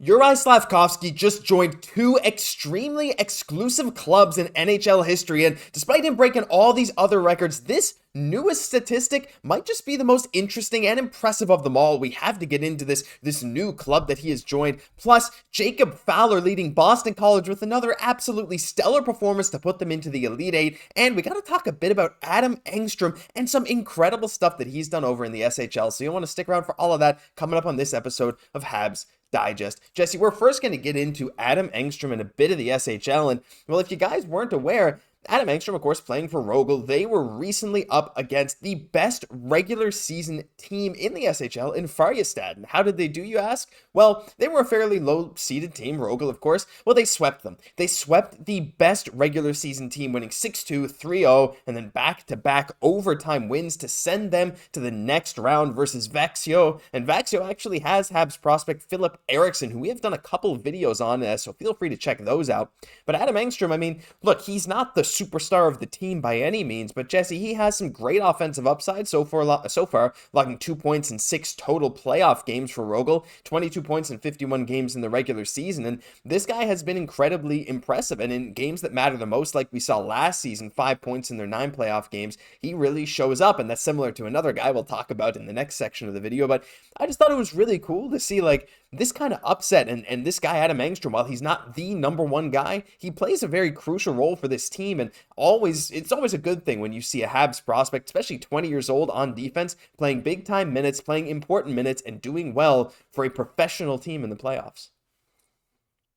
Juraj Slafkovsky just joined two extremely exclusive clubs in NHL history, and despite him breaking all these other records, this newest statistic might just be the most interesting and impressive of them all. We have to get into this new club that he has joined. Plus, Jacob Fowler leading Boston College with another absolutely stellar performance to put them into the Elite Eight. And we got to talk a bit about Adam Engstrom and some incredible stuff that he's done over in the SHL. So you'll want to stick around for all of that coming up on this episode of Habs Digest. Jesse, we're first going to get into Adam Engstrom and a bit of the SHL. And, well, if you guys weren't aware, Adam Engstrom, of course, playing for Rögle, they were recently up against the best regular season team in the SHL in Färjestad. And how did they do, you ask? Well, they were a fairly low-seeded team, Rögle, of course. Well, they swept them. They swept the best regular season team, winning 6-2, 3-0, and then back-to-back overtime wins to send them to the next round versus Växjö. And Växjö actually has Habs prospect Filip Eriksson, who we have done a couple of videos on, so feel free to check those out. But Adam Engstrom, I mean, look, he's not the superstar of the team by any means, but Jesse, he has some great offensive upside so far, logging 2 points in 6 total playoff games for Rögle, 22 points in 51 games in the regular season, and this guy has been incredibly impressive, and in games that matter the most, like we saw last season, 5 points in their 9 playoff games, he really shows up, and that's similar to another guy we'll talk about in the next section of the video. But I just thought it was really cool to see, like, this kind of upset, and this guy Adam Engstrom, while he's not the number one guy, he plays a very crucial role for this team, and it's always a good thing when you see a Habs prospect, especially 20 years old, on defense, playing big time minutes, playing important minutes, and doing well for a professional team in the playoffs.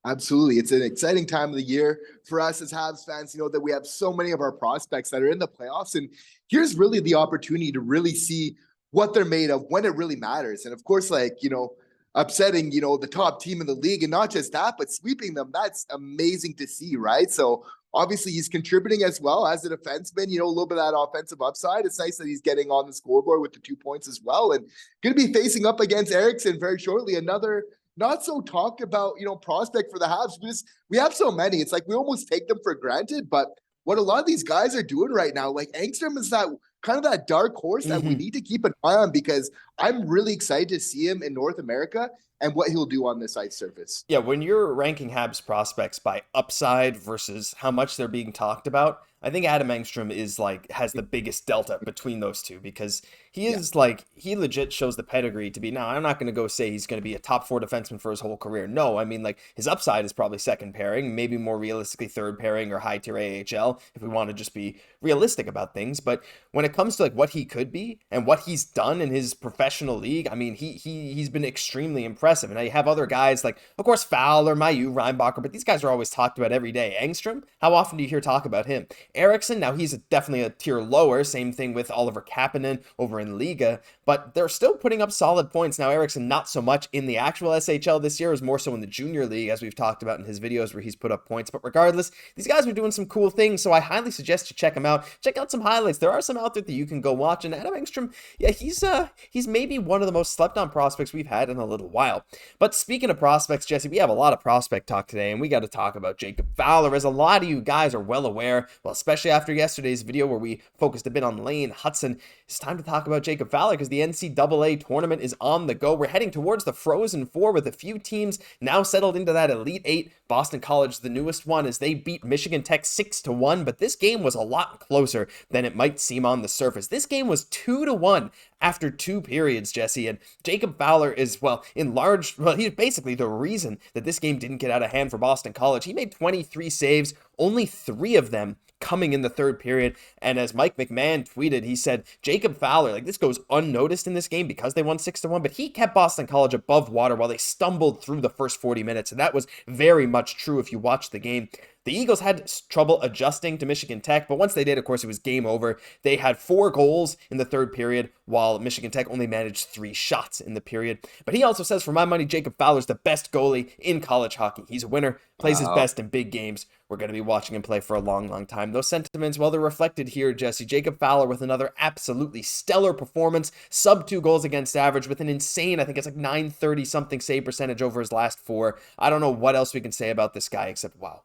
Absolutely. It's an exciting time of the year for us as Habs fans, that we have so many of our prospects that are in the playoffs. And here's really the opportunity to really see what they're made of when it really matters. And of course, upsetting, the top team in the league, and not just that, but sweeping them. That's amazing to see, right? So obviously he's contributing as well as a defenseman, a little bit of that offensive upside. It's nice that he's getting on the scoreboard with the 2 points as well. And going to be facing up against Eriksson very shortly. Another not so talked about, prospect for the Habs. We have so many. It's like we almost take them for granted. But what a lot of these guys are doing right now, like Engstrom is that kind of that dark horse that we need to keep an eye on, because I'm really excited to see him in North America and what he'll do on this ice surface. Yeah, when you're ranking Habs prospects by upside versus how much they're being talked about, I think Adam Engstrom has the biggest delta between those two, because he is he legit shows the pedigree to be. Now, I'm not going to go say he's going to be a top 4 defenseman for his whole career. No, I mean, his upside is probably second pairing, maybe more realistically third pairing or high tier AHL if we want to just be realistic about things. But when it comes to what he could be and what he's done in his professional league, I mean, he's been extremely impressive. And I have other guys like, of course, Fowler, Mailloux, Reinbacher, but these guys are always talked about every day. Engstrom, how often do you hear talk about him? Eriksson, now he's definitely a tier lower. Same thing with Oliver Kapanen over in Liga, but they're still putting up solid points. Now, Eriksson, not so much in the actual SHL this year, is more so in the junior league, as we've talked about in his videos where he's put up points. But regardless, these guys are doing some cool things, so I highly suggest you check them out. Check out some highlights. There are some out there that you can go watch. And Adam Engstrom, yeah, he's maybe one of the most slept on prospects we've had in a little while. But speaking of prospects, Jesse, we have a lot of prospect talk today, and we got to talk about Jacob Fowler, as a lot of you guys are well aware, well, especially after yesterday's video where we focused a bit on Lane Hudson. It's time to talk about Jacob Fowler, because the NCAA tournament is on the go. We're heading towards the Frozen Four, with a few teams now settled into that Elite Eight. Boston College, the newest one, as they beat Michigan Tech 6-1, but this game was a lot closer than it might seem on the surface. This game was 2-1 after 2 periods, Jesse, and Jacob Fowler is, he's basically the reason that this game didn't get out of hand for Boston College. He made 23 saves, only 3 of them coming in the third period. And as Mike McMahon tweeted, he said, Jacob Fowler, this goes unnoticed in this game because they won 6-1, but he kept Boston College above water while they stumbled through the first 40 minutes. And that was very much true if you watched the game. The Eagles had trouble adjusting to Michigan Tech, but once they did, of course, it was game over. They had 4 goals in the third period, while Michigan Tech only managed 3 shots in the period. But he also says, for my money, Jacob Fowler's the best goalie in college hockey. He's a winner, plays his best in big games. We're going to be watching him play for a long, long time. Those sentiments, well, they're reflected here, Jesse. Jacob Fowler with another absolutely stellar performance, sub 2 goals against average with an insane, I think it's like 930 something save percentage over his last 4. I don't know what else we can say about this guy except wow.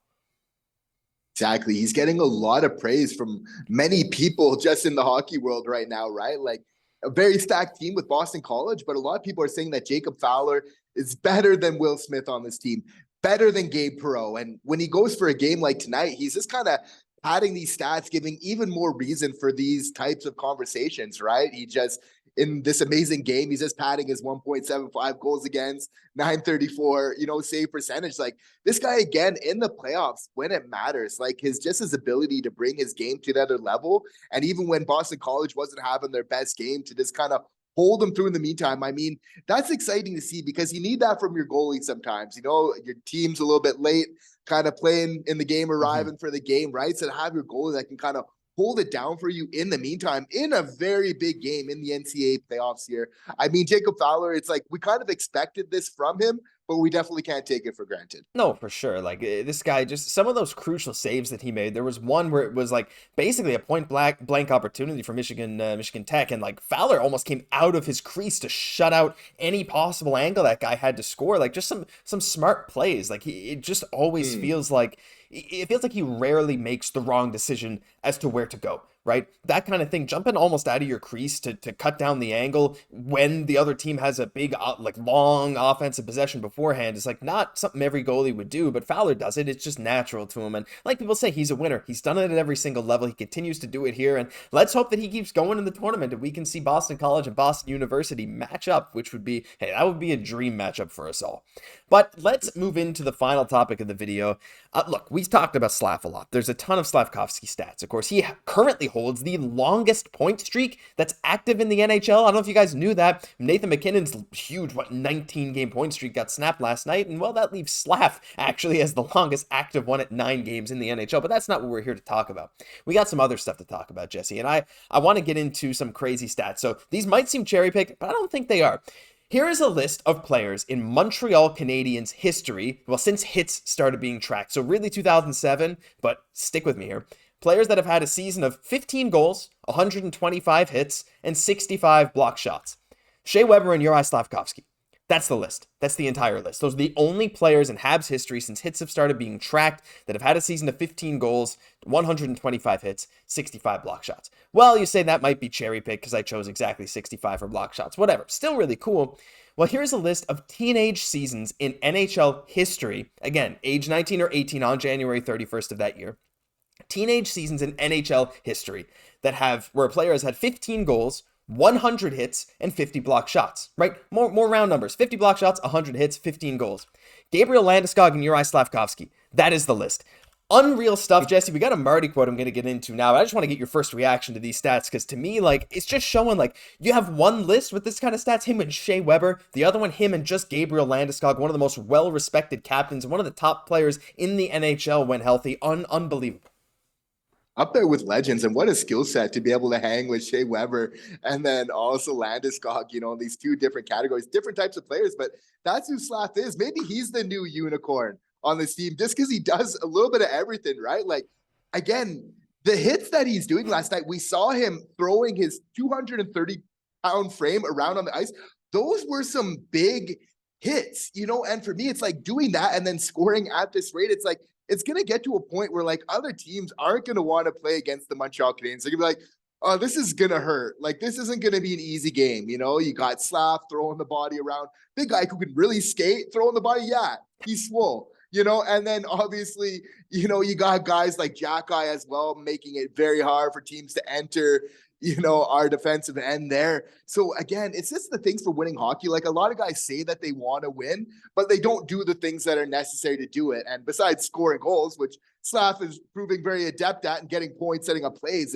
Exactly. He's getting a lot of praise from many people just in the hockey world right now, right? Like a very stacked team with Boston College, but a lot of people are saying that Jacob Fowler is better than Will Smith on this team, better than Gabe Perreault. And when he goes for a game like tonight, he's just kind of adding these stats, giving even more reason for these types of conversations, right? He just, in this amazing game, he's just padding his 1.75 goals against, 934, save percentage. Like, this guy, again, in the playoffs, when it matters, like his ability to bring his game to the other level. And even when Boston College wasn't having their best game, to just kind of hold them through in the meantime. I mean, that's exciting to see, because you need that from your goalie sometimes. Your team's a little bit late, kind of playing in the game, arriving for the game, right? So to have your goalie that can kind of hold it down for you in the meantime, in a very big game in the NCAA playoffs here. I mean, Jacob Fowler, it's like we kind of expected this from him, but we definitely can't take it for granted. No, for sure. Like, this guy, just some of those crucial saves that he made. There was one where it was like basically a point blank opportunity for Michigan Tech, and like Fowler almost came out of his crease to shut out any possible angle that guy had to score. Like, just some smart plays. Like, it just always feels like he rarely makes the wrong decision as to where to go. Right? That kind of thing, jumping almost out of your crease to cut down the angle when the other team has a big, long offensive possession beforehand is like not something every goalie would do, but Fowler does it. It's just natural to him. And like people say, he's a winner. He's done it at every single level. He continues to do it here. And let's hope that he keeps going in the tournament and we can see Boston College and Boston University match up, which would be, hey, that would be a dream matchup for us all. But let's move into the final topic of the video. Look, we've talked about Slaf a lot. There's a ton of Slafkovsky stats. Of course, he currently holds the longest point streak that's active in the NHL. I don't know if you guys knew that. Nathan MacKinnon's huge, 19-game point streak got snapped last night. And, well, that leaves Slaf actually as the longest active one at 9 games in the NHL. But that's not what we're here to talk about. We got some other stuff to talk about, Jesse. And I want to get into some crazy stats. So these might seem cherry-picked, but I don't think they are. Here is a list of players in Montreal Canadiens history, well, since hits started being tracked. So really 2007, but stick with me here. Players that have had a season of 15 goals, 125 hits, and 65 block shots. Shea Weber and Juraj Slafkovsky. That's the list. That's the entire list. Those are the only players in Habs history since hits have started being tracked that have had a season of 15 goals, 125 hits, 65 block shots. Well, you say that might be cherry picked because I chose exactly 65 for block shots. Whatever. Still really cool. Well, here's a list of teenage seasons in NHL history. Again, age 19 or 18 on January 31st of that year. Teenage seasons in NHL history where a player has had 15 goals, 100 hits, and 50 block shots, right? More round numbers. 50 block shots, 100 hits, 15 goals. Gabriel Landeskog and Juraj Slafkovsky. That is the list. Unreal stuff, Jesse. We got a Marty quote I'm going to get into now. I just want to get your first reaction to these stats, because to me, like, it's just showing, like, you have one list with this kind of stats, him and Shea Weber, the other one, him and just Gabriel Landeskog, one of the most well-respected captains, and one of the top players in the NHL when healthy. Unbelievable. Up there with legends, and what a skill set to be able to hang with Shea Weber and then also Landeskog, these two different categories, different types of players, but that's who Slaf is. Maybe he's the new unicorn on this team just because he does a little bit of everything, right? Like, again, the hits that he's doing last night, we saw him throwing his 230-pound frame around on the ice. Those were some big hits, and for me, it's like doing that and then scoring at this rate. It's like, it's going to get to a point where like other teams aren't going to want to play against the Montreal Canadiens. They're going to be like, oh, this is going to hurt. Like, this isn't going to be an easy game. You got Slaf throwing the body around. Big guy who can really skate, throwing the body. Yeah, he's swole, and then obviously, you got guys like Xhekaj as well, making it very hard for teams to enter, our defensive end there. So again, it's just the things for winning hockey. Like, a lot of guys say that they want to win, but they don't do the things that are necessary to do it. And besides scoring goals, which Slaf is proving very adept at and getting points, setting up plays,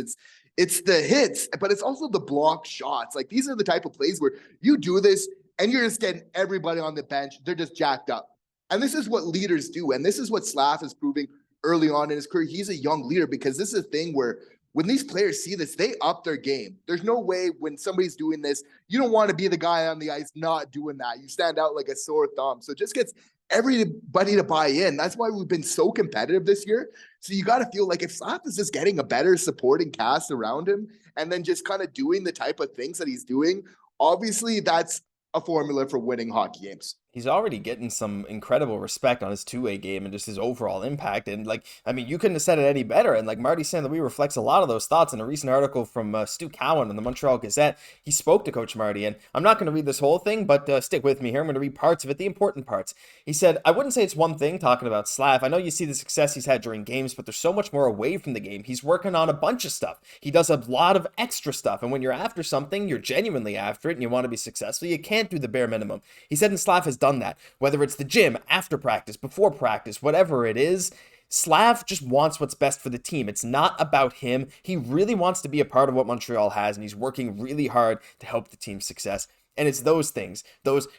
it's the hits, but it's also the block shots. Like, these are the type of plays where you do this and you're just getting everybody on the bench. They're just jacked up. And this is what leaders do. And this is what Slaf is proving early on in his career. He's a young leader, because this is a thing where when these players see this, they up their game. There's no way when somebody's doing this, you don't want to be the guy on the ice not doing that. You stand out like a sore thumb. So it just gets everybody to buy in. That's why we've been so competitive this year. So you got to feel like if Slaf is just getting a better supporting cast around him and then just kind of doing the type of things that he's doing, obviously that's a formula for winning hockey games. he's already getting some incredible respect on his two-way game and just his overall impact. And like, I mean, you couldn't have said it any better. And like Marty St. Louis reflects a lot of those thoughts in a recent article from Stu Cowan in the Montreal Gazette. He spoke to Coach Marty, and I'm not going to read this whole thing, but stick with me here. I'm going to read parts of it, the important parts. He said, I wouldn't say it's one thing talking about Slav. I know you see the success he's had during games, but there's so much more away from the game. He's working on a bunch of stuff. He does a lot of extra stuff. And when you're after something, you're genuinely after it and you want to be successful, you can't do the bare minimum. He said, and Slav has done that. Whether it's the gym, after practice, before practice, whatever it is, Slav just wants what's best for the team. It's not about him. He really wants to be a part of what Montreal has, and he's working really hard to help the team's success. And it's those things.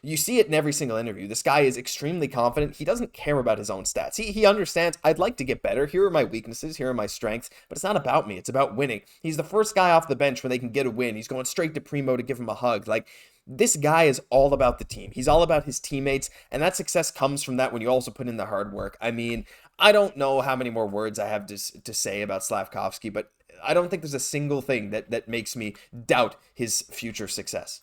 You see it in every single interview. This guy is extremely confident. He doesn't care about his own stats. He understands, I'd like to get better. Here are my weaknesses. Here are my strengths. But it's not about me. It's about winning. He's the first guy off the bench when they can get a win. He's going straight to Primeau to give him a hug. Like, this guy is all about the team. He's all about his teammates, and that success comes from that when you also put in the hard work. I mean, I don't know how many more words I have to say about Slafkovsky, but I don't think there's a single thing that makes me doubt his future success.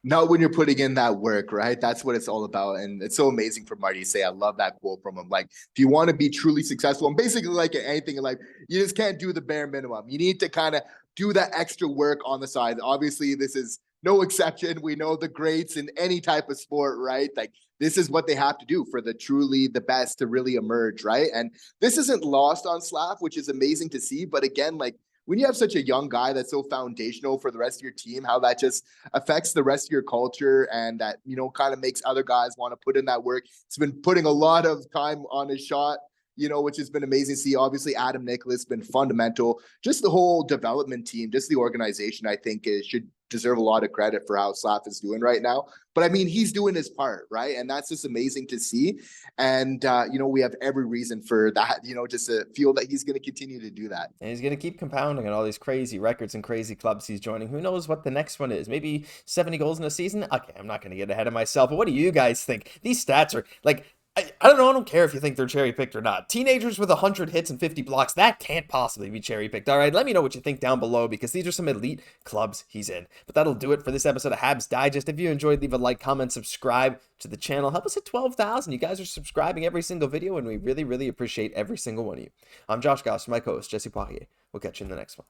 Not when you're putting in that work, right? That's what it's all about. And it's so amazing for Marty to say. I love that quote from him. Like, if you want to be truly successful, and basically like anything in life, you just can't do the bare minimum. You need to kind of do that extra work on the side. Obviously, this is no exception. We know the greats in any type of sport, right? Like, this is what they have to do for the best to really emerge, right? And this isn't lost on Slav, which is amazing to see. But again, like, when you have such a young guy that's so foundational for the rest of your team, how that just affects the rest of your culture, and that, you know, kind of makes other guys want to put in that work. It's been putting a lot of time on his shot, you know, which has been amazing to see. Obviously, Adam Nicholas been fundamental. Just the whole development team, just the organization, I think should deserve a lot of credit for how Slav is doing right now. But I mean, he's doing his part, right? And that's just amazing to see. And, you know, we have every reason for that, you know, just to feel that he's going to continue to do that. And he's going to keep compounding on all these crazy records and crazy clubs he's joining. Who knows what the next one is? Maybe 70 goals in a season? Okay, I'm not going to get ahead of myself. But what do you guys think? These stats are like, I don't know. I don't care if you think they're cherry picked or not. Teenagers with 100 hits and 50 blocks, that can't possibly be cherry picked. All right, let me know what you think down below, because these are some elite clubs he's in. But that'll do it for this episode of Habs Digest. If you enjoyed, leave a like, comment, subscribe to the channel. Help us hit 12,000. You guys are subscribing every single video, and we really, really appreciate every single one of you. I'm Josh Gosse, my co-host, Jesse Poirier. We'll catch you in the next one.